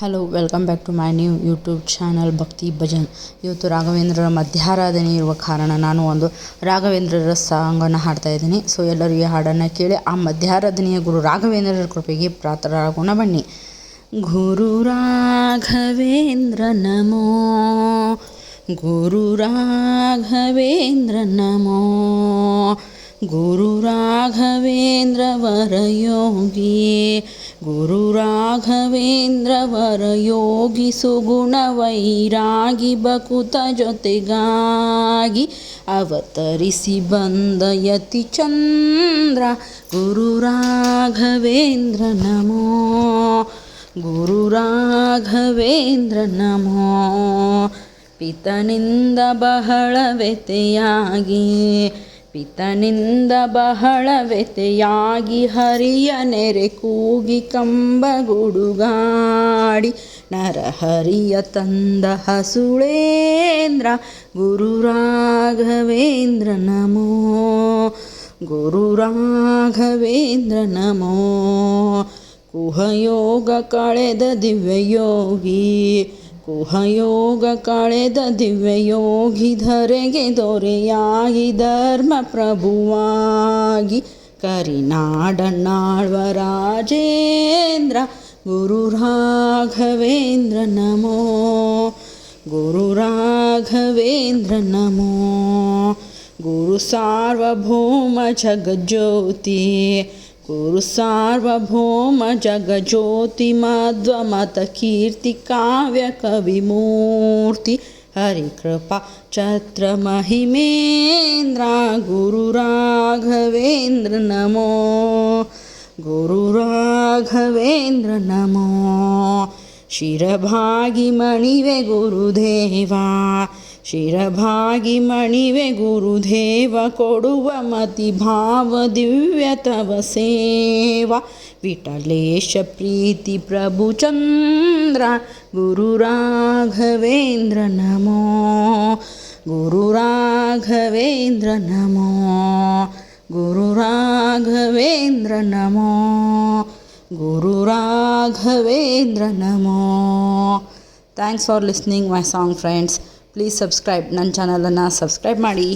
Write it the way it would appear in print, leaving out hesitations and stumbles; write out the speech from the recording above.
Hello welcome back to my new YouTube channel Bhakti Bhajan. ಇವತ್ತು ರಾಘವೇಂದ್ರರ ಮಧ್ಯಾರಾಧನೆ ಇರುವ ಕಾರಣ ನಾನು ಒಂದು ರಾಘವೇಂದ್ರರ ಸಾಂಗನ್ನು ಹಾಡ್ತಾ ಇದ್ದೀನಿ. ಸೊ ಎಲ್ಲರೂ ಈ ಹಾಡನ್ನು ಕೇಳಿ ಆ ಮಧ್ಯಾರಾಧನೆಯ ಗುರು ರಾಘವೇಂದ್ರರ ಕೃಪೆಗೆ ಪಾತ್ರರಾಗೋಣ ಬನ್ನಿ. ಗುರು ರಾಘವೇಂದ್ರ ನಮೋ, ಗುರು ರಾಘವೇಂದ್ರ ನಮೋ, ಗುರು ರಾಘವೇಂದ್ರ ವರಯೋಗಿ, ಗುರು ರಾಘವೇಂದ್ರ ವರಯೋಗಿ, ಸುಗುಣ ವೈರಾಗಿ ಬಕುತ ಜೊತೆಗಾಗಿ ಅವತರಿಸಿ ಬಂದ ಯತಿ ಚಂದ್ರ. ಗುರು ರಾಘವೇಂದ್ರ ನಮೋ, ಗುರು ರಾಘವೇಂದ್ರ ನಮೋ. ಪಿತನಿಂದ ಬಹಳ ವ್ಯತೆಯಾಗಿ, ಪಿತನಿಂದ ಬಹಳ ವ್ಯತೆಯಾಗಿ ಹರಿಯ ನೆರೆ ಕೂಗಿ ಕಂಬಗುಡುಗಾಡಿ ನರಹರಿಯ ತಂದ ಹಸುಳೇಂದ್ರ. ಗುರು ರಾಘವೇಂದ್ರ ನಮೋ, ಗುರು ರಾಘವೇಂದ್ರ ನಮೋ. ಕುಹಯೋಗ ಕಳೆದ ದಿವ್ಯಯೋಗಿ, ಕುಹಯೋಗ ಕಳೆದ ದಿವ್ಯಯೋಗಿ, ಧರೆಗೆ ದೊರೆಯಾಗಿ ಧರ್ಮ ಪ್ರಭುವಾಗಿ ಕರಿನಾಡನಾಳ್ವ ರಾಜೇಂದ್ರ. ಗುರು ರಾಘವೇಂದ್ರ ನಮೋ, ಗುರು ರಾಘವೇಂದ್ರ ನಮೋ. ಗುರು ಸಾರ್ವಭೌಮ ಜಗಜ್ಯೋತಿ, ಗುರು ಸಾರ್ವಭೌಮ ಜಗಜ್ಯೋತಿ, ಮಧ್ವಮತ ಕೀರ್ತಿ ಕಾವ್ಯ ಕವಿಮೂರ್ತಿ, ಹರಿಕೃಪಾ ಛತ್ರ ಮಹಿಮೇಂದ್ರ. ಗುರು ರಾಘವೇಂದ್ರ ನಮೋ, ಗುರು ರಾಘವೇಂದ್ರ ನಮೋ. ಶಿರಭಾಗಿ ಮಣಿವೆ ಗುರುದೇವ, ಶಿರಭಾಗಿ ಮಣಿವೆ ಗುರುದೇವ, ಕೊಡುವ ಮತಿ ಭಾವ ದಿವ್ಯ ತವ ಸೇವಾ. ವಿಠಲೇಶ ಪ್ರೀತಿ ಪ್ರಭು ಚಂದ್ರ. ಗುರು ರಾಘವೇಂದ್ರ ನಮೋ, ಗುರು ರಾಘವೇಂದ್ರ ನಮೋ, ಗುರು ರಾಘವೇಂದ್ರ ನಮೋ, ಗುರು ರಾಘವೇಂದ್ರ ನಮೋ. Thanks for listening my song friends. Please subscribe, ನನ್ನ ಚಾನಲನ್ನು ಸಬ್ಸ್ಕ್ರೈಬ್ ಮಾಡಿ.